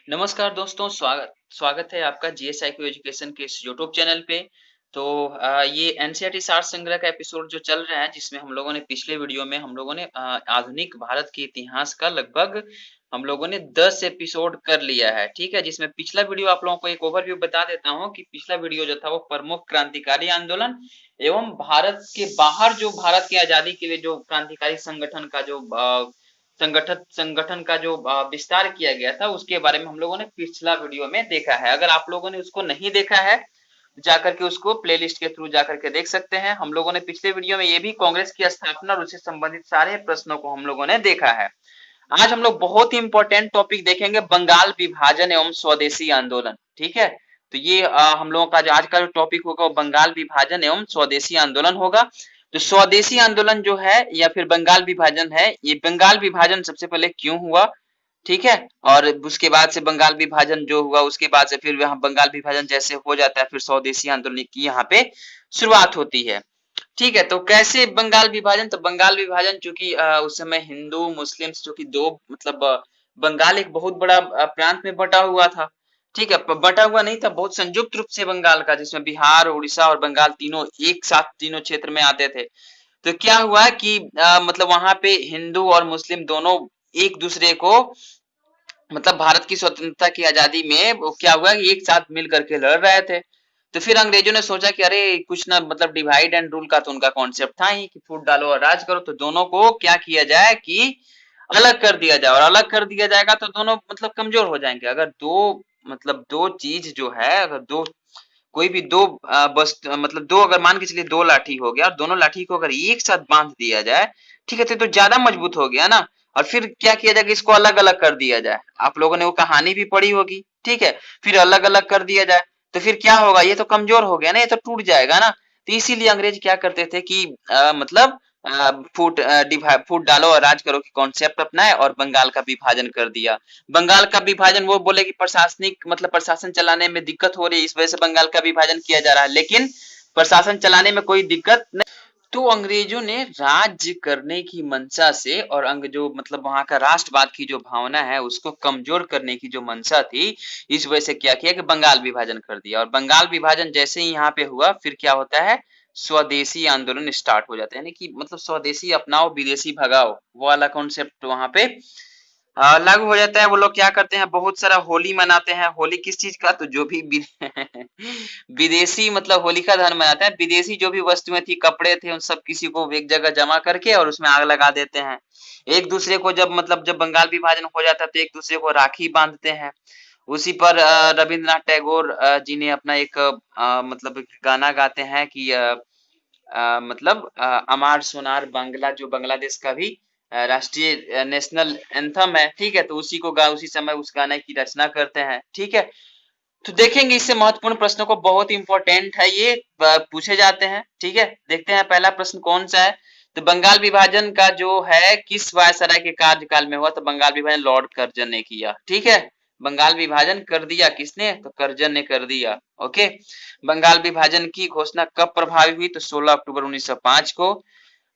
नमस्कार दोस्तों, स्वागत स्वागत है आपका जीएसआईक्यू एजुकेशन के इस यूट्यूब चैनल पे। तो ये एनसीईआरटी सार संग्रह का एपिसोड जो चल रहा है, जिसमें हम लोगों ने पिछले वीडियो में हम लोगों ने आधुनिक भारत के इतिहास का लगभग हम लोगों ने 10 एपिसोड कर लिया है, ठीक है? जिसमें पिछला वीडियो आप लोगों को एक ओवरव्यू बता देता हूँ कि पिछला वीडियो जो था वो प्रमुख क्रांतिकारी आंदोलन एवं भारत के बाहर जो भारत की आजादी के लिए जो क्रांतिकारी संगठन का जो संगठन संगठन का जो विस्तार किया गया था उसके बारे में हम लोगों ने पिछला वीडियो में देखा है। अगर आप लोगों ने उसको नहीं देखा है, जाकर के उसको प्लेलिस्ट के थ्रू जाकर के देख सकते हैं। हम लोगों ने पिछले वीडियो में ये भी कांग्रेस की स्थापना और उससे संबंधित सारे प्रश्नों को हम लोगों ने देखा है। आज हम लोग बहुत ही इंपॉर्टेंट टॉपिक देखेंगे, बंगाल विभाजन एवं स्वदेशी आंदोलन, ठीक है? तो ये हम लोगों का जो आज का जो टॉपिक होगा वो बंगाल विभाजन एवं स्वदेशी आंदोलन होगा। तो स्वदेशी आंदोलन जो है या फिर बंगाल विभाजन है, ये बंगाल विभाजन सबसे पहले क्यों हुआ, ठीक है? और उसके बाद से बंगाल विभाजन जो हुआ उसके बाद से फिर यहाँ बंगाल विभाजन जैसे हो जाता है, फिर स्वदेशी आंदोलन की यहाँ पे शुरुआत होती है। ठीक है, तो कैसे बंगाल विभाजन? तो बंगाल विभाजन चूंकि उस समय हिंदू मुस्लिम जो कि दो मतलब बंगाल एक बहुत बड़ा प्रांत में बटा हुआ था, ठीक है? बटा हुआ नहीं था, बहुत संयुक्त रूप से बंगाल का, जिसमें बिहार, उड़ीसा और बंगाल तीनों एक साथ तीनों क्षेत्र में आते थे। तो क्या हुआ कि मतलब वहां पे हिंदू और मुस्लिम दोनों एक दूसरे को मतलब भारत की स्वतंत्रता की आजादी में वो क्या हुआ कि एक साथ मिल करके लड़ रहे थे। तो फिर अंग्रेजों ने सोचा कि अरे कुछ ना मतलब डिवाइड एंड रूल का तो उनका कॉन्सेप्ट था ही कि फूट डालो और राज करो, तो दोनों को क्या किया जाए कि अलग कर दिया जाए, और अलग कर दिया जाएगा तो दोनों मतलब कमजोर हो जाएंगे। अगर दो मतलब दो चीज जो है, अगर दो कोई भी दो बस मतलब दो अगर मान के चलिए दो लाठी हो गया और दोनों लाठी को अगर एक साथ बांध दिया जाए, ठीक है, तो ज्यादा मजबूत हो गया ना। और फिर क्या किया जाए कि इसको अलग अलग कर दिया जाए। आप लोगों ने वो कहानी भी पढ़ी होगी, ठीक है? फिर अलग अलग कर दिया जाए तो फिर क्या होगा, ये तो कमजोर हो गया ना, ये तो टूट जाएगा ना। तो इसीलिए अंग्रेज क्या करते थे कि मतलब फूट डालो और राज करो की कॉन्सेप्ट अपनाए और बंगाल का विभाजन कर दिया। बंगाल का विभाजन वो बोले कि प्रशासनिक मतलब प्रशासन चलाने में दिक्कत हो रही है, इस वजह से बंगाल का विभाजन किया जा रहा है, लेकिन प्रशासन चलाने में कोई दिक्कत नहीं। तो अंग्रेजों ने राज्य करने की मंशा से और अंग जो मतलब वहां का राष्ट्रवाद की जो भावना है उसको कमजोर करने की जो मंशा थी, इस वजह से क्या किया कि बंगाल विभाजन कर दिया। और बंगाल विभाजन जैसे ही यहाँ पे हुआ, फिर क्या होता है, स्वदेशी आंदोलन स्टार्ट हो जाता है, यानी कि मतलब स्वदेशी अपनाओ विदेशी भगाओ, वो वाला कॉन्सेप्ट वहां पे लागू हो जाता है। वो लोग क्या करते हैं, बहुत सारा होली मनाते हैं। होली किस चीज का? तो जो भी विदेशी मतलब होलिका दहन मनाते हैं, विदेशी जो भी वस्तुएं थी, कपड़े थे, उन सब किसी को एक जगह जमा करके और उसमें आग लगा देते हैं। एक दूसरे को जब मतलब जब बंगाल विभाजन हो जाता है तो एक दूसरे को राखी बांधते हैं। उसी पर रविंद्रनाथ टैगोर जी ने अपना एक मतलब एक गाना गाते हैं कि मतलब अमार सोनार बांग्ला, जो बांग्लादेश का भी राष्ट्रीय नेशनल एंथम है, ठीक है? तो उसी को उसी समय उस गाने की रचना करते हैं, ठीक है? तो देखेंगे इससे महत्वपूर्ण प्रश्नों को, बहुत इंपॉर्टेंट है ये, पूछे जाते हैं, ठीक है? देखते हैं पहला प्रश्न कौन सा है। तो बंगाल विभाजन का जो है किस वायसराय के कार्यकाल में हुआ? तो बंगाल विभाजन लॉर्ड कर्जन ने किया, ठीक है? बंगाल विभाजन कर दिया किसने? तो कर्जन ने कर दिया। ओके, बंगाल विभाजन की घोषणा कब प्रभावी हुई? तो 16 अक्टूबर 1905 को।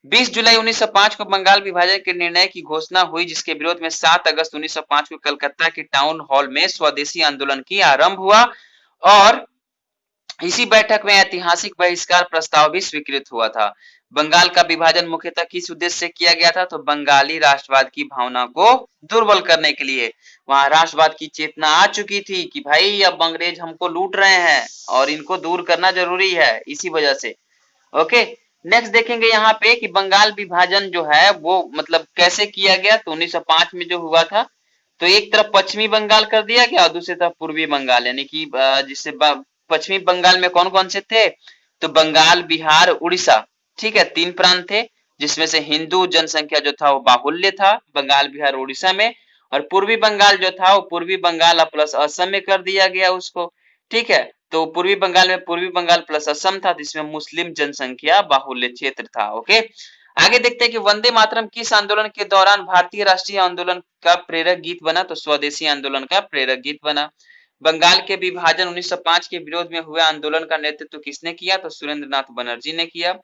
20 जुलाई 1905 को बंगाल विभाजन के निर्णय की घोषणा हुई, जिसके विरोध में 7 अगस्त 1905 को कलकत्ता के टाउन हॉल में स्वदेशी आंदोलन की आरंभ हुआ। और इसी बैठक में ऐतिहासिक बहिष्कार प्रस्ताव भी स्वीकृत हुआ था। बंगाल का विभाजन मुख्यतः किस उद्देश्य से किया गया था? तो बंगाली राष्ट्रवाद की भावना को दुर्बल करने के लिए। वहां राष्ट्रवाद की चेतना आ चुकी थी कि भाई अब अंग्रेज हमको लूट रहे हैं और इनको दूर करना जरूरी है, इसी वजह से। ओके, नेक्स्ट देखेंगे यहाँ पे कि बंगाल विभाजन जो है वो मतलब कैसे किया गया। तो 1905 में जो हुआ था, तो एक तरफ पश्चिमी बंगाल कर दिया गया और दूसरी तरफ पूर्वी बंगाल, यानी कि जिससे पश्चिमी बंगाल में कौन कौन से थे? तो बंगाल, बिहार, उड़ीसा, ठीक है, तीन प्रांत थे, जिसमें से हिंदू जनसंख्या जो था वो बाहुल्य था बंगाल, बिहार, उड़ीसा में। और पूर्वी बंगाल जो था वो पूर्वी बंगाल प्लस असम में कर दिया गया उसको, ठीक है? तो पूर्वी बंगाल में पूर्वी बंगाल प्लस असम था, जिसमें मुस्लिम जनसंख्या बाहुल्य क्षेत्र था। ओके, आगे देखते हैं कि वंदे मातरम किस आंदोलन के दौरान भारतीय राष्ट्रीय आंदोलन का प्रेरक गीत बना? तो स्वदेशी आंदोलन का प्रेरक गीत बना। बंगाल के विभाजन 1905 के विरोध में हुए आंदोलन का नेतृत्व किसने किया? तो सुरेंद्र नाथ बनर्जी ने किया।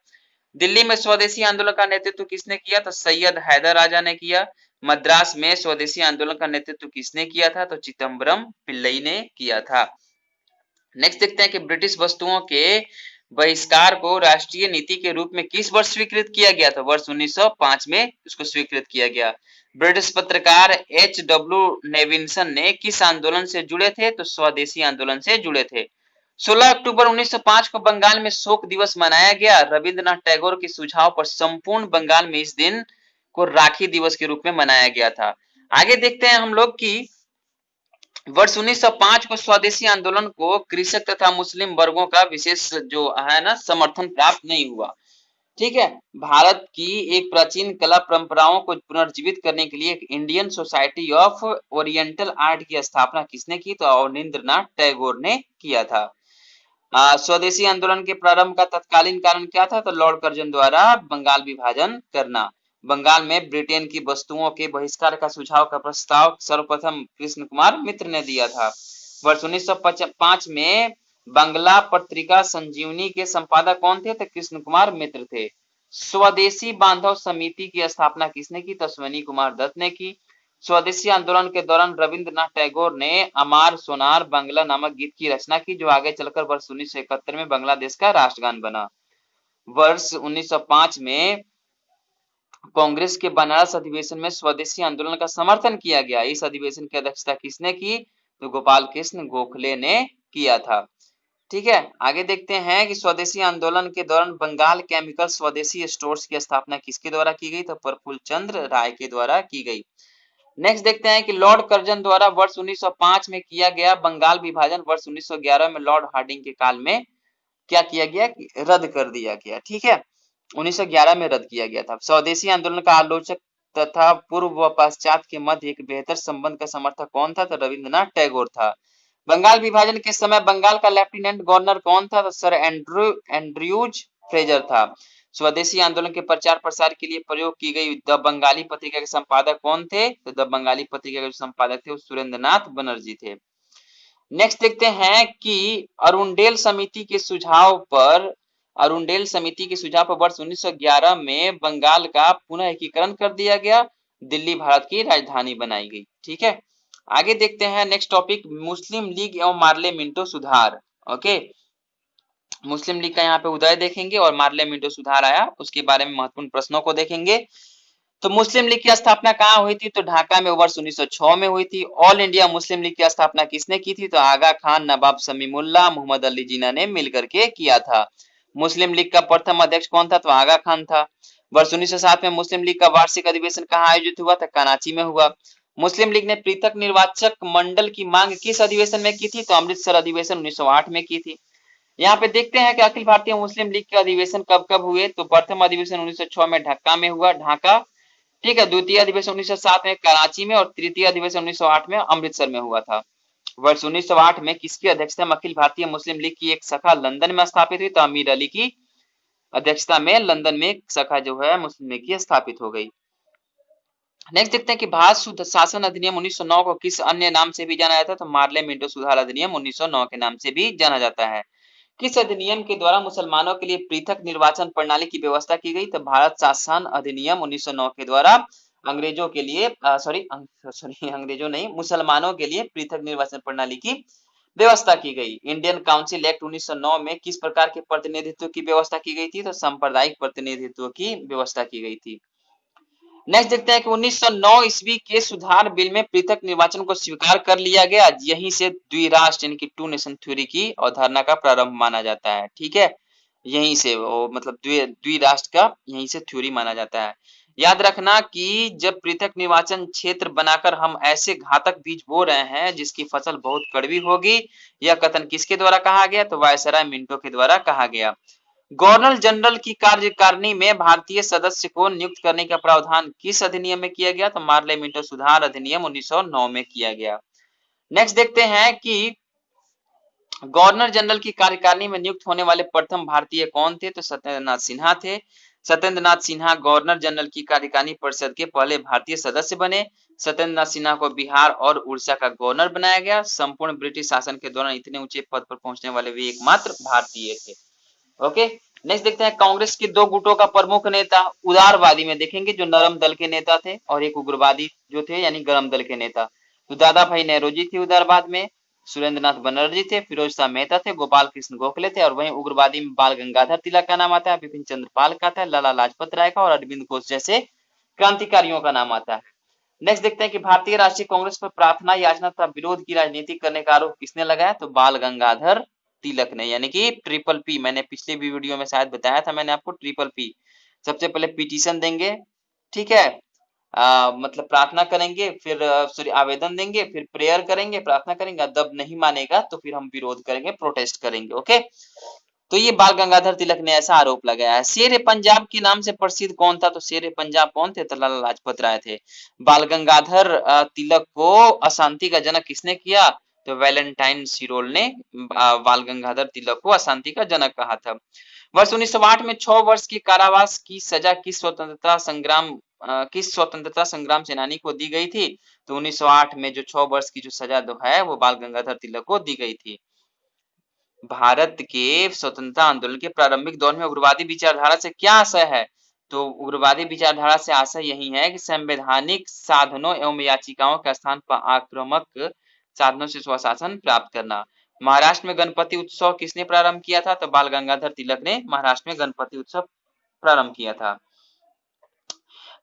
दिल्ली में स्वदेशी आंदोलन का नेतृत्व किसने किया? तो सैयद हैदर राजा ने किया। मद्रास में स्वदेशी आंदोलन का नेतृत्व किसने किया था? तो चिदम्बरम पिल्लई ने किया था। नेक्स्ट देखते हैं कि ब्रिटिश वस्तुओं के बहिष्कार को राष्ट्रीय नीति के रूप में किस वर्ष स्वीकृत किया गया? तो वर्ष 1905 में इसको स्वीकृत किया गया। ब्रिटिश पत्रकार H.W. नेविल्सन ने किस आंदोलन से जुड़े थे? तो स्वदेशी आंदोलन से जुड़े थे। 16 अक्टूबर 1905 को बंगाल में शोक दिवस मनाया गया। रविंद्रनाथ टैगोर के सुझाव पर संपूर्ण बंगाल में इस दिन को राखी दिवस के रूप में मनाया गया था। आगे देखते हैं हम लोग की वर्ष 1905 को स्वदेशी आंदोलन को कृषक तथा मुस्लिम वर्गों का विशेष जो है ना समर्थन प्राप्त नहीं हुआ। ठीक है, भारत की एक प्राचीन कला परंपराओं को पुनर्जीवित करने के लिए एक Indian society of oriental art की स्थापना किसने की? तो अवनींद्रनाथ टैगोर ने किया था। स्वदेशी आंदोलन के प्रारंभ का तत्कालीन कारण क्या था? तो लॉर्ड कर्जन द्वारा बंगाल विभाजन करना। बंगाल में ब्रिटेन की वस्तुओं के बहिष्कार का सुझाव का प्रस्ताव सर्वप्रथम कृष्ण कुमार मित्र ने दिया था। वर्ष 1905 में बंगला पत्रिका संजीवनी के संपादक कौन थे? तो कृष्ण कुमार मित्र थे। स्वदेशी बांधव समिति की स्थापना किसने की? तो अश्विनी कुमार दत्त ने की। स्वदेशी आंदोलन के दौरान रविंद्रनाथ टैगोर ने अमार सोनार बांग्ला नामक गीत की रचना की, जो आगे चलकर वर्ष 1971 में बांग्लादेश का राष्ट्रगान बना। वर्ष 1905 में कांग्रेस के बनारस अधिवेशन में स्वदेशी आंदोलन का समर्थन किया गया। इस अधिवेशन की अध्यक्षता किसने की? तो गोपाल कृष्ण गोखले ने किया था। ठीक है, आगे देखते हैं कि स्वदेशी आंदोलन के दौरान बंगाल केमिकल स्वदेशी स्टोर्स की स्थापना किसके द्वारा की गई? तो प्रफुल्ल चंद्र राय के द्वारा की गई। नेक्स्ट देखते हैं कि लॉर्ड कर्जन द्वारा वर्ष 1905 में किया गया बंगाल विभाजन वर्ष 1911 में लॉर्ड हार्डिंग के काल में क्या किया गया? रद्द कर दिया गया। ठीक है, 1911 में रद्द किया गया था। स्वदेशी आंदोलन का आलोचक तथा पूर्व व पश्चात के मध्य एक बेहतर संबंध का समर्थक कौन था? तो रविंद्रनाथ टैगोर था। बंगाल विभाजन के समय बंगाल का लेफ्टिनेंट गवर्नर कौन था? तो सर एंड्रयूज फ्रेजर था। स्वदेशी आंदोलन के प्रचार प्रसार के लिए प्रयोग की गई द बंगाली पत्रिका के संपादक कौन थे? तो द बंगाली पत्रिका के संपादक थे सुरेंद्रनाथ बनर्जी थे। नेक्स्ट देखते हैं कि अरुणडेल समिति के सुझाव पर वर्ष 1911 में बंगाल का पुनः एकीकरण कर दिया गया। दिल्ली भारत की राजधानी बनाई गई। ठीक है, आगे देखते हैं नेक्स्ट टॉपिक मुस्लिम लीग एवं मार्ले मिंटो सुधार। ओके, मुस्लिम लीग का यहाँ पे उदय देखेंगे और मार्ले मिंटो सुधार आया, उसके बारे में महत्वपूर्ण प्रश्नों को देखेंगे। तो मुस्लिम लीग की स्थापना कहाँ हुई थी? तो ढाका में वर्ष 1906 में हुई थी। ऑल इंडिया मुस्लिम लीग की स्थापना किसने की थी? तो आगा खान, नवाब समीमुल्लाह, मोहम्मद अली जिन्ना ने मिलकर के किया था। मुस्लिम लीग का प्रथम अध्यक्ष कौन था? तो आगा खान था। वर्ष 1907 में मुस्लिम लीग का वार्षिक अधिवेशन कहाँ आयोजित हुआ? था कराची में हुआ। मुस्लिम लीग ने पृथक निर्वाचक मंडल की मांग किस अधिवेशन में की थी? तो अमृतसर अधिवेशन 1908 में की थी। यहाँ पे देखते हैं कि अखिल भारतीय मुस्लिम लीग के अधिवेशन कब कब हुए? तो प्रथम अधिवेशन 1906 में ढाका में हुआ, ढाका। ठीक है, द्वितीय अधिवेशन 1907 में कराची में और तृतीय अधिवेशन 1908 में अमृतसर में हुआ था। वर्ष 1908 में किसकी अध्यक्षता में अखिल भारतीय मुस्लिम लीग की एक शाखा लंदन में स्थापित हुई? तो अमीर अली की अध्यक्षता में लंदन में एक शाखा जो है मुस्लिम लीग की स्थापित हो गई। नेक्स्ट देखते हैं कि भारत शुद्ध शासन अधिनियम 1909 को किस अन्य नाम से भी जाना जाता है? तो मार्ले मिंटो सुधार अधिनियम 1909 के नाम से भी जाना जाता है। किस अधिनियम के द्वारा मुसलमानों के लिए पृथक निर्वाचन प्रणाली की व्यवस्था की गई? तो भारत शासन अधिनियम 1909 के द्वारा अंग्रेजों के लिए अंग्रेजों नहीं, मुसलमानों के लिए पृथक निर्वाचन प्रणाली की व्यवस्था की गई। इंडियन काउंसिल एक्ट 1909 में किस प्रकार के प्रतिनिधित्व की व्यवस्था की गई थी? तो सांप्रदायिक प्रतिनिधित्व की व्यवस्था की गई थी। नेक्स्ट देखते हैं कि 1909 ईस्वी के सुधार बिल में पृथक निर्वाचन को स्वीकार कर लिया गया। यहीं से द्विराष्ट्र यानी कि टू नेशन थ्योरी की अवधारणा का प्रारंभ माना जाता है। ठीक है, यहीं से वो मतलब द्विराष्ट्र का यहीं से थ्योरी माना जाता है। याद रखना कि जब पृथक निर्वाचन क्षेत्र बनाकर हम ऐसे घातक बीज बो रहे हैं जिसकी फसल बहुत कड़वी होगी, यह कथन किसके द्वारा कहा गया? तो वायसराय मिंटो के द्वारा कहा गया। गवर्नर जनरल की कार्यकारिणी में भारतीय सदस्य को नियुक्त करने का प्रावधान किस अधिनियम में किया गया? तो मार्ले मिंटो सुधार अधिनियम 1909 में किया गया। नेक्स्ट देखते हैं कि गवर्नर जनरल की कार्यकारिणी में नियुक्त होने वाले प्रथम भारतीय कौन थे? तो सत्येंद्रनाथ सिन्हा थे। सत्येंद्रनाथ सिन्हा गवर्नर जनरल की कार्यकारिणी परिषद के पहले भारतीय सदस्य बने। सत्येंद्रनाथ सिन्हा को बिहार और उड़ीसा का गवर्नर बनाया गया। संपूर्ण ब्रिटिश शासन के दौरान इतने ऊंचे पद पर पहुंचने वाले वे एकमात्र भारतीय थे। ओके, नेक्स्ट देखते हैं कांग्रेस के दो गुटों का प्रमुख नेता। उदारवादी में देखेंगे जो नरम दल के नेता थे, और एक उग्रवादी जो थे यानी गरम दल के नेता। तो दादा भाई नेहरूजी थे उदारवाद में, सुरेंद्र नाथ बनर्जी थे, फिरोज शाह मेहता थे, गोपाल कृष्ण गोखले थे, और वहीं उग्रवादी में बाल गंगाधर तिलक का नाम आता है, विपिन चंद्र पाल का था, लाला लाजपत राय का, और अरविंद घोष जैसे क्रांतिकारियों का नाम आता है। नेक्स्ट देखते हैं कि भारतीय राष्ट्रीय कांग्रेस पर प्रार्थना याचना तथा विरोध की राजनीति करने का आरोप किसने लगाया? तो बाल गंगाधर तिलक ने, यानी कि ट्रिपल पी। मैंने पिछले भी वीडियो में शायद बताया था मैंने आपको, ट्रिपल पी। सबसे पहले पिटीशन देंगे, ठीक है, मतलब प्रार्थना करेंगे, फिर सॉरी आवेदन देंगे, फिर प्रेयर करेंगे, प्रार्थना करेंगे, जब नहीं मानेगा तो फिर हम विरोध करेंगे, प्रोटेस्ट करेंगे। ओके, तो ये बाल गंगाधर तिलक ने ऐसा आरोप लगाया है। शेर पंजाब के नाम से प्रसिद्ध कौन था? तो शेर पंजाब कौन थे? तो लाला लाजपत राय थे। बाल गंगाधर तिलक को अशांति का जनक किसने किया? तो वैलेंटाइन सिरोल ने बाल गंगाधर तिलक को अशांति का जनक कहा था। वर्ष 1908 में 6 वर्ष की कारावास की सजा किस स्वतंत्रता संग्राम सेनानी को दी गई थी? तो 1908 में जो 6 वर्ष की जो सजा है वो बाल गंगाधर तिलक को दी गई थी। भारत के स्वतंत्रता आंदोलन के प्रारंभिक दौर में उग्रवादी विचारधारा से क्या आशय है? तो उग्रवादी विचारधारा से आशय यही है कि संवैधानिक साधनों एवं याचिकाओं के स्थान पर आक्रामक साधनों से स्वशासन प्राप्त करना। महाराष्ट्र में गणपति उत्सव किसने प्रारंभ किया था? तो बाल गंगाधर तिलक ने महाराष्ट्र में गणपति उत्सव प्रारंभ किया था।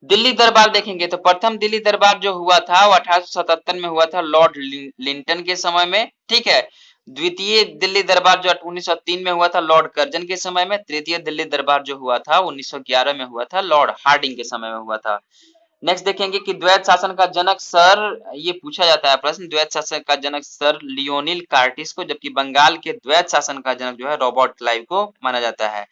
दिल्ली दरबार देखेंगे तो प्रथम दिल्ली दरबार जो हुआ था वो 1877 में हुआ था, लॉर्ड लिंटन के समय में, ठीक है। द्वितीय दिल्ली दरबार जो 1903 में हुआ था लॉर्ड कर्जन के समय में। तृतीय दिल्ली दरबार जो हुआ था 1911 में हुआ था, लॉर्ड हार्डिंग के समय में हुआ था। नेक्स्ट देखेंगे कि द्वैत शासन का जनक सर, ये पूछा जाता है प्रश्न, द्वैत शासन का जनक सर लियोनिल कार्टिस को, जबकि बंगाल के द्वैत शासन का जनक जो है रॉबर्ट क्लाइव को माना जाता है।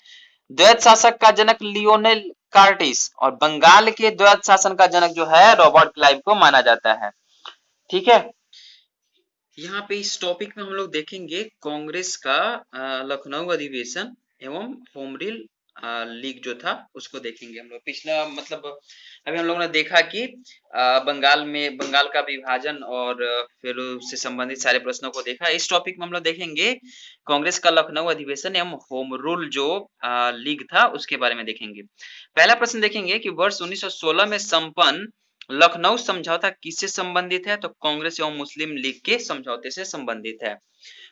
द्वैत शासक का जनक लियोनेल कार्टिस और बंगाल के द्वैत शासन का जनक जो है रॉबर्ट क्लाइव को माना जाता है, ठीक है। यहाँ पे इस टॉपिक में हम लोग देखेंगे कांग्रेस का लखनऊ अधिवेशन एवं होम रूल लीग जो था उसको देखेंगे हम लोग। पिछला मतलब अभी हम लोगों ने देखा कि बंगाल का विभाजन और फिर उससे संबंधित सारे प्रश्नों को देखा। इस टॉपिक में हम लोग देखेंगे कांग्रेस का लखनऊ अधिवेशन एवं होम रूल जो लीग था उसके बारे में देखेंगे। पहला प्रश्न देखेंगे कि वर्ष 1916 में संपन्न लखनऊ समझौता किससे संबंधित है? तो कांग्रेस एवं मुस्लिम लीग के समझौते से संबंधित है।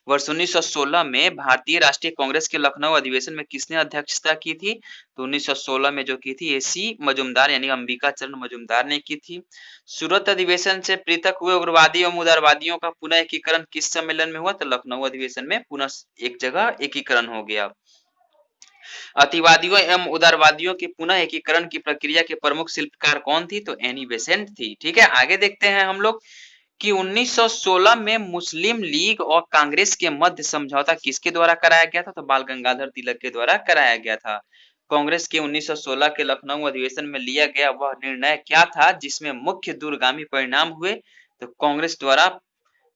वर्ष 1916 में भारतीय राष्ट्रीय कांग्रेस के लखनऊ अधिवेशन में किसने अध्यक्षता की थी? तो 1916 में जो की थी एसी मजुमदार यानी अंबिका चरण मजुमदार ने की थी। सूरत अधिवेशन से पृथक हुए उग्रवादी एवं उदारवादियों का पुनः एकीकरण किस सम्मेलन में हुआ? तो लखनऊ अधिवेशन में पुनः एक जगह एकीकरण हो गया। अतिवादियों एवं उदारवादियों के पुनः एकीकरण की प्रक्रिया के प्रमुख शिल्पकार कौन थी? तो एनी बेसेंट थी, ठीक है। आगे देखते हैं हम लोग कि 1916 में मुस्लिम लीग और कांग्रेस के मध्य समझौता किसके द्वारा कराया गया था? तो बाल गंगाधर तिलक के द्वारा कराया गया था। कांग्रेस के 1916 के लखनऊ अधिवेशन में लिया गया वह निर्णय क्या था जिसमें मुख्य दूरगामी परिणाम हुए? तो कांग्रेस द्वारा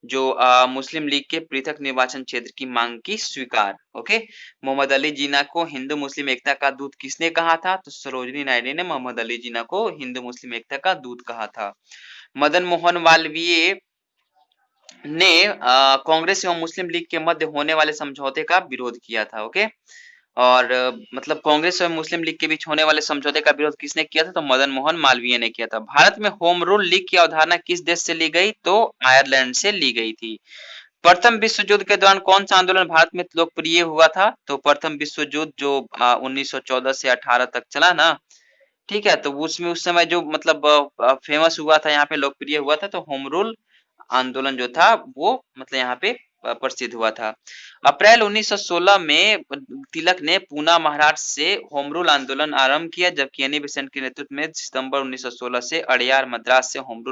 जो मुस्लिम लीग के पृथक निर्वाचन क्षेत्र की मांग की स्वीकार। ओके, मोहम्मद अली जिन्ना को हिंदू मुस्लिम एकता का दूत किसने कहा था? तो सरोजिनी नायडू ने मोहम्मद अली जिन्ना को हिंदू मुस्लिम एकता का दूत कहा था। मदन मोहन मालवीय ने कांग्रेस एवं मुस्लिम लीग के मध्य होने वाले समझौते का विरोध किया था। ओके, और मतलब कांग्रेस और मुस्लिम लीग के बीच होने वाले समझौते का विरोध किसने किया था? तो मदन मोहन मालवीय ने किया था। भारत में होम रूल लीग की अवधारणा किस देश से ली गई? तो आयरलैंड से ली गई थी। प्रथम विश्व युद्ध के दौरान कौन सा आंदोलन भारत में लोकप्रिय हुआ था? तो प्रथम विश्व युद्ध जो 1914 से 18 तक चला ना, ठीक है, तो उसमें उस समय जो मतलब फेमस हुआ था, यहाँ पे लोकप्रिय हुआ था, तो होम रूल आंदोलन जो था वो मतलब यहाँ पे प्रसिद्ध हुआ था। अप्रैल 1916 में तिलक ने पूना महाराष्ट्र से होम रूल आंदोलन आरंभ किया, जबकि एनी बेसेंट के नेतृत्व में सितंबर 1916 से अड़ियार मद्रास से होम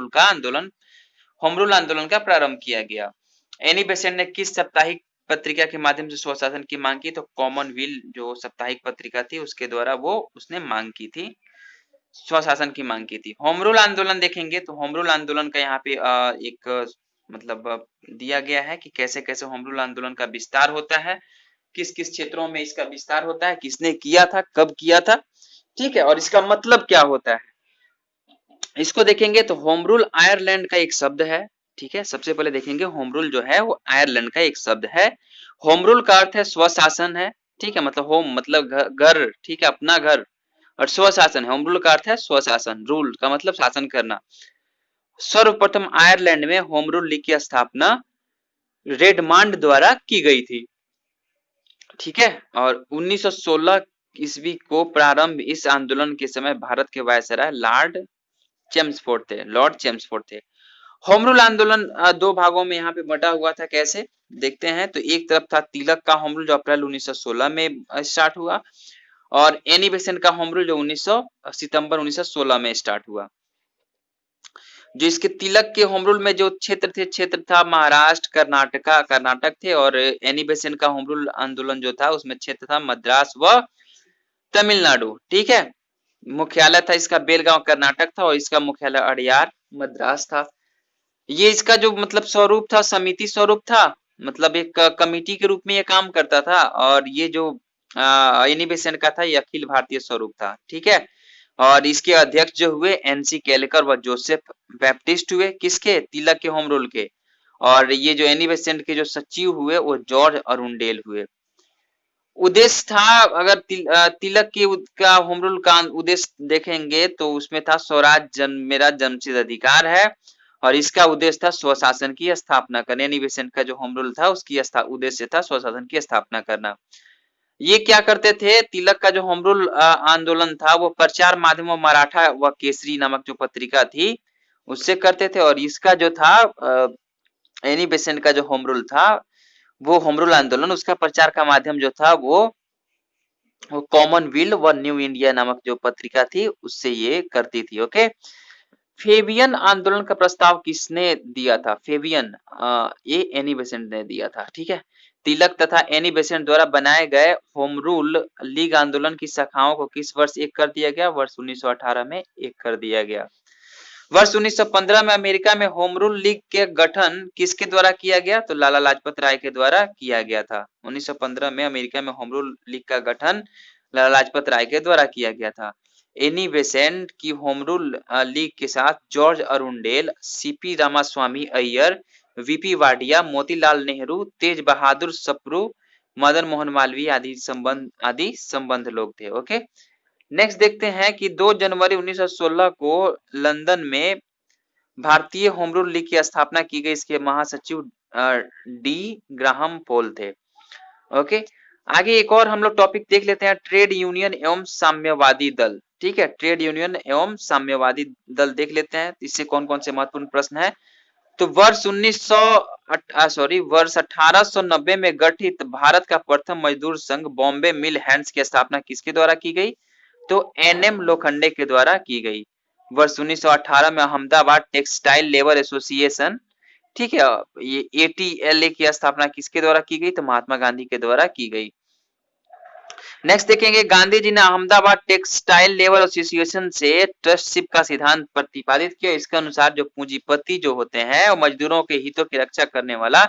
रूल आंदोलन का प्रारंभ किया गया। एनी बेसेंट ने किस साप्ताहिक पत्रिका के माध्यम से स्वशासन की मांग की? तो कॉमनवेल्थ जो साप्ताहिक पत्रिका थी उसके द्वारा वो उसने मांग की थी, स्वशासन की मांग की थी। होम रूल आंदोलन देखेंगे तो होम रूल आंदोलन का यहाँ पे एक मतलब दिया गया है कि कैसे कैसे होम रूल आंदोलन का विस्तार होता है, किस किस क्षेत्रों में इसका विस्तार होता है, किसने किया था, कब किया था, ठीक है, और इसका मतलब क्या होता है इसको देखेंगे। तो होम रूल आयरलैंड का एक शब्द है, ठीक है। सबसे पहले देखेंगे होम रूल जो है वो आयरलैंड का एक शब्द है। होम रूल का अर्थ है स्वशासन है, ठीक है, मतलब होम मतलब घर, ठीक है, अपना घर। और स्वशासन, होम रूल का अर्थ है स्वशासन, रूल का मतलब शासन करना। सर्वप्रथम आयरलैंड में होम रूल लीग की स्थापना रेडमांड द्वारा की गई थी। ठीक है, और 1916 ईस्वी को प्रारंभ इस आंदोलन के समय भारत के वायसराय लॉर्ड चेम्सफोर्ड थे। होम रूल आंदोलन दो भागों में यहाँ पे बटा हुआ था, कैसे देखते हैं। तो एक तरफ था तिलक का होम रूल जो अप्रैल 1916 में स्टार्ट हुआ, और एनी बेसेंट का होम रूल जो सितंबर 1916 में स्टार्ट हुआ। जो इसके तिलक के होम रूल में जो क्षेत्र था महाराष्ट्र, कर्नाटक थे, और एनी बेसेंट का होम रूल आंदोलन जो था उसमें क्षेत्र था मद्रास व तमिलनाडु। ठीक है, मुख्यालय था इसका बेलगांव कर्नाटक था, और इसका मुख्यालय अड़ियार मद्रास था। ये इसका जो मतलब स्वरूप था समिति स्वरूप था, मतलब एक कमिटी के रूप में ये काम करता था। और ये जो एनी बेसेंट का था ये अखिल भारतीय स्वरूप था। ठीक है, और इसके अध्यक्ष जो हुए एनसी केलकर व जोसेफ बैप्टिस्ट हुए, किसके, तिलक के होम रूल के। और ये जो एनी बेसेंट के जो सचिव हुए वो जॉर्ज अरुंडेल हुए। उद्देश्य था, अगर तिलक की का होम रूल का उद्देश्य देखेंगे तो उसमें था स्वराज मेरा जन्मसिद्ध अधिकार है, और इसका उद्देश्य था स्वशासन की स्थापना करना। एनी बेसेंट का जो होम रूल था उसकी उद्देश्य था स्वशासन की स्थापना करना। ये क्या करते थे, तिलक का जो होम रूल आंदोलन था वो प्रचार माध्यमों मराठा व केसरी नामक जो पत्रिका थी उससे करते थे। और इसका जो था एनी बेसेंट का जो होम रूल था वो होम रूल आंदोलन, उसका प्रचार का माध्यम जो था वो कॉमनवेल्थ व न्यू इंडिया नामक जो पत्रिका थी उससे ये करती थी। ओके, फेबियन आंदोलन का प्रस्ताव किसने दिया था, फेबियन, ये एनी बेसेंट ने दिया था। ठीक है, तिलक तथा एनी बेसेंट द्वारा बनाए गए होम रूल लीग आंदोलन की शाखाओं को किस वर्ष एक कर दिया गया, वर्ष 1918 में एक कर दिया गया। वर्ष 1915 में अमेरिका में होम रूल लीग के गठन किसके द्वारा किया गया, तो लाला लाजपत राय के द्वारा किया गया था। 1915 में अमेरिका में होम रूल लीग का गठन लाला लाजपत राय के द्वारा किया गया था। एनी बेसेंट की होम रूल लीग के साथ George Arundale, CP Ramaswamy Iyer, VP Wadia, Motilal Nehru, Tej Bahadur Sapru, Madan Mohan Malaviya आदि संबंध लोग थे। ओके, नेक्स्ट देखते हैं कि 2 जनवरी 1916 को लंदन में भारतीय होम रूल लीग की स्थापना की गई। इसके महासचिव डी ग्राहम पोल थे। ओके, आगे एक और हम लोग टॉपिक देख लेते हैं, ट्रेड यूनियन एवं साम्यवादी दल। ठीक है, ट्रेड यूनियन एवं साम्यवादी दल देख लेते हैं, इससे कौन कौन से महत्वपूर्ण प्रश्न है। तो वर्ष 1890 में गठित भारत का प्रथम मजदूर संघ बॉम्बे मिल हैंड्स की स्थापना किसके द्वारा की गई, तो एनएम लोखंडे के द्वारा की गई। वर्ष 1918 में अहमदाबाद टेक्सटाइल लेबर एसोसिएशन, ठीक है, ये एटीएलए की स्थापना किसके द्वारा की गई, तो महात्मा गांधी के द्वारा की गई। नेक्स्ट देखेंगे, गांधी जी ने अहमदाबाद टेक्सटाइल लेबर एसोसिएशन से ट्रस्टशिप का सिद्धांत प्रतिपादित किया। इसके अनुसार जो पूंजीपति जो होते हैं वो मजदूरों के हितों की रक्षा करने वाला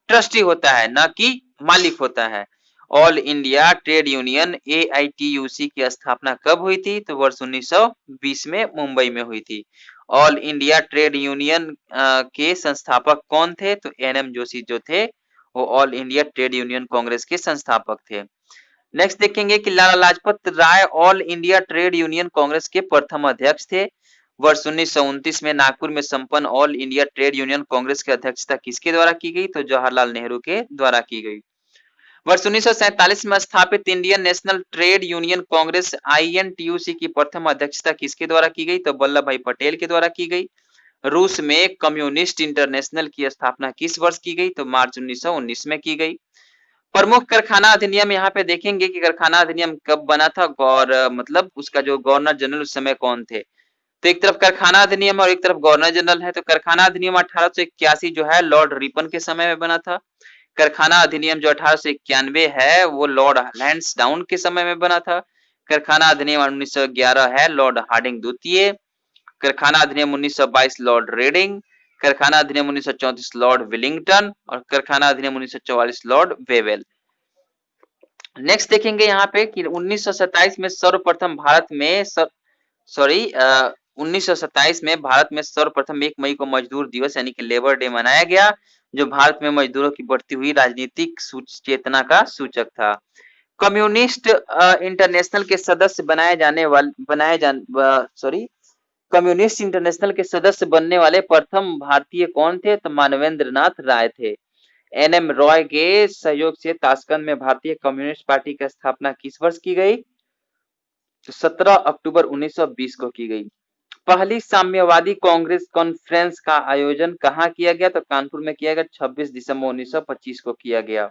ट्रस्टी होता है, न कि मालिक होता है। All India trade union AITUC की स्थापना कब हुई थी, तो वर्ष 1920 में मुंबई में हुई थी। ऑल इंडिया ट्रेड यूनियन के संस्थापक कौन थे, तो एनएम जोशी जो थे वो all India trade union congress के संस्थापक थे। नेक्स्ट देखेंगे कि Lala Lajpat Rai all India trade union congress के प्रथम अध्यक्ष थे। वर्ष 1929 में नागपुर में संपन्न all India trade union Congress की अध्यक्षता किसके द्वारा की गई, तो जवाहरलाल नेहरू के द्वारा की गई। वर्ष 1947 में स्थापित Indian national trade union congress INTUC की प्रथम अध्यक्षता किसके द्वारा की गई, तो वल्लभ भाई पटेल के द्वारा की गई। रूस में कम्युनिस्ट इंटरनेशनल की स्थापना किस वर्ष की गई, तो मार्च 1919 में की गई। प्रमुख कारखाना अधिनियम यहाँ पे देखेंगे कि कारखाना अधिनियम कब बना था, और मतलब उसका जो गवर्नर जनरल उस समय कौन थे। तो एक तरफ कारखाना अधिनियम और एक तरफ गवर्नर जनरल है। तो कारखाना अधिनियम 1881 जो है लॉर्ड रिपन के समय में बना था। कारखाना अधिनियम जो 1891 है वो लॉर्ड लैंसडाउन के समय में बना था। कारखाना अधिनियम 1911 है लॉर्ड हार्डिंग द्वितीय। कारखाना अधिनियम 1922 लॉर्ड रेडिंग। कारखाना अधिनियम 1934 लॉर्ड विलिंगटन, और कारखाना अधिनियम 1944 लॉर्ड वेवेल। नेक्स्ट देखेंगे यहाँ पे कि 1927 में सर्वप्रथम भारत में 1927 में भारत में सर्वप्रथम 1 मई को मजदूर दिवस यानी कि लेबर डे मनाया गया, जो भारत में मजदूरों की बढ़ती हुई राजनीतिक चेतना का सूचक था। कम्युनिस्ट इंटरनेशनल के सदस्य कम्युनिस्ट इंटरनेशनल के सदस्य बनने वाले प्रथम भारतीय कौन थे? तो मानवेंद्र नाथ राय थे। एन.एम. रॉय के सहयोग से ताशकंद में भारतीय कम्युनिस्ट पार्टी की स्थापना किस वर्ष की गई? तो 17 अक्टूबर 1920 को की गई। पहली साम्यवादी कांग्रेस कॉन्फ्रेंस का आयोजन कहाँ किया गया? तो कानपुर में किया गया, 26 दिसंबर 1925 को किया गया।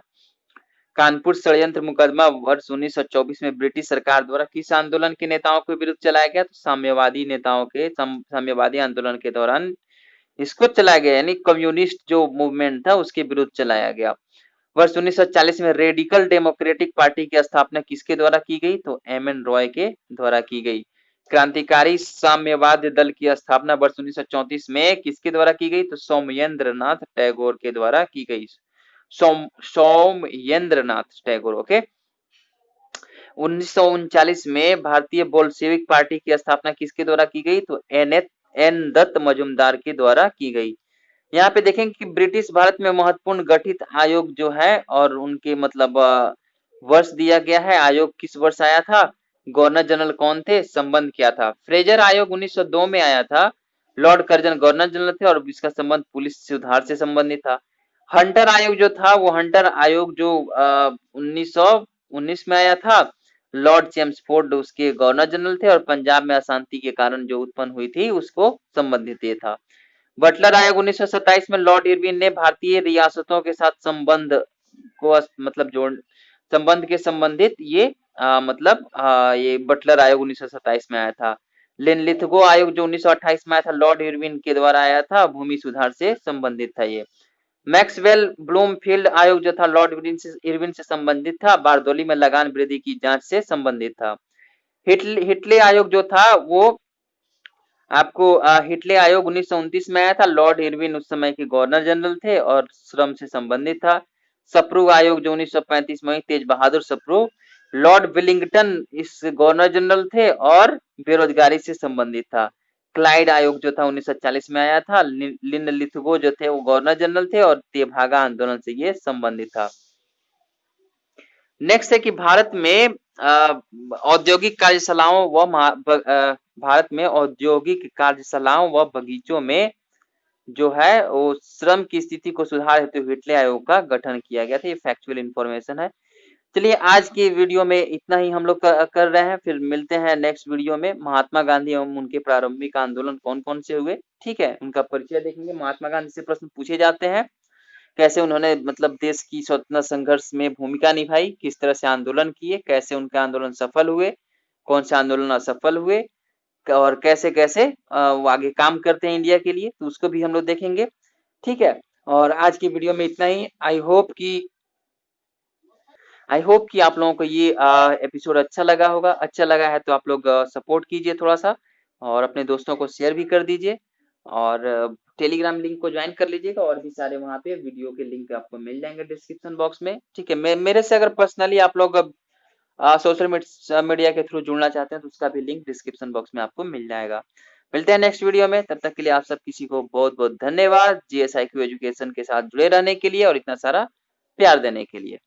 कानपुर षड्यंत्र मुकदमा वर्ष 1924 में ब्रिटिश सरकार द्वारा किस आंदोलन के नेताओं के विरुद्ध चलाया गया? तो साम्यवादी नेताओं के साम्यवादी आंदोलन के दौरान इसको चलाया गया, यानी कम्युनिस्ट जो मूवमेंट था उसके विरुद्ध चलाया गया। वर्ष 1940 में रेडिकल डेमोक्रेटिक पार्टी की स्थापना किसके द्वारा की गई? तो एम.एन. रॉय के द्वारा की गई। क्रांतिकारी साम्यवाद दल की स्थापना वर्ष 1934 में किसके द्वारा की गई? तो सौम्येंद्र नाथ टैगोर के द्वारा की गई। सौम्येंद्र नाथ टैगोर। ओके। 1939 में भारतीय बोल्शेविक पार्टी की स्थापना किसके द्वारा की गई? तो एन दत्त मजुमदार के द्वारा की गई। यहाँ पे देखेंगे कि ब्रिटिश भारत में महत्वपूर्ण गठित आयोग जो है और उनके मतलब वर्ष दिया गया है। आयोग किस वर्ष आया था? गवर्नर जनरल कौन थे? संबंध क्या था? फ्रेजर आयोग 1902 में आया था। लॉर्ड कर्जन गवर्नर जनरल थे और इसका संबंध पुलिस सुधार से संबंधित था। हंटर आयोग जो था वो हंटर आयोग जो 1919 में आया था। लॉर्ड चेम्सफोर्ड उसके गवर्नर जनरल थे और पंजाब में अशांति के कारण जो उत्पन्न हुई थी उसको संबंधित ये था। बटलर आयोग 1927 में लॉर्ड इरविन ने भारतीय रियासतों के साथ संबंध को मतलब जोड़ संबंध के संबंधित ये ये बटलर आयोग 1927 में आया था। लिनलिथगो आयोग जो 1928 में आया था लॉर्ड इरविन के द्वारा आया था, भूमि सुधार से संबंधित था ये। मैक्सवेल ब्लूमफील्ड आयोग जो था लॉर्ड इरविन से संबंधित था, बारदोली में लगान वृद्धि की जांच से संबंधित था। हिटले आयोग जो था वो आपको हिटले आयोग 1929 में आया था। लॉर्ड इरविन उस समय के गवर्नर जनरल थे और श्रम से संबंधित था। सप्रू आयोग जो 1935 में तेज बहादुर सप्रू। लॉर्ड विलिंगटन इस गवर्नर जनरल थे और बेरोजगारी से संबंधित था। क्लाइड आयोग जो था 1940 में आया था। लिनलिथगो जो थे वो गवर्नर जनरल थे और तेभागा आंदोलन से ये संबंधित था। नेक्स्ट है कि भारत में औद्योगिक कार्यशालाओं व भारत में औद्योगिक कार्यशालाओं व बगीचों में जो है वो श्रम की स्थिति को सुधार हेतु हिटले आयोग का गठन किया गया था। ये फैक्चुअल इंफॉर्मेशन है। चलिए आज की वीडियो में इतना ही हम लोग कर रहे हैं, फिर मिलते हैं नेक्स्ट वीडियो में। महात्मा गांधी एवं उनके प्रारंभिक आंदोलन कौन कौन से हुए, ठीक है, उनका परिचय देखेंगे। महात्मा गांधी से प्रश्न पूछे जाते हैं, कैसे उन्होंने मतलब देश की स्वतंत्रता संघर्ष में भूमिका निभाई, किस तरह से आंदोलन किए, कैसे उनके आंदोलन सफल हुए, कौन से आंदोलन असफल हुए और कैसे कैसे वो आगे काम करते हैं इंडिया के लिए, तो उसको भी हम लोग देखेंगे, ठीक है। और आज की वीडियो में इतना ही। आई होप कि आप लोगों को ये एपिसोड अच्छा लगा होगा। अच्छा लगा है तो आप लोग सपोर्ट कीजिए थोड़ा सा और अपने दोस्तों को शेयर भी कर दीजिए और टेलीग्राम लिंक को ज्वाइन कर लीजिएगा। और भी सारे वहाँ पे वीडियो के लिंक आपको मिल जाएंगे डिस्क्रिप्शन बॉक्स में, ठीक है। मेरे से अगर पर्सनली आप लोग सोशल मीडिया के थ्रू जुड़ना चाहते हैं तो उसका भी लिंक डिस्क्रिप्शन बॉक्स में आपको मिल जाएगा। मिलते हैं नेक्स्ट वीडियो में, तब तक के लिए आप सब किसी को बहुत बहुत धन्यवाद जीएसआईक्यू एजुकेशन के साथ जुड़े रहने के लिए और इतना सारा प्यार देने के लिए।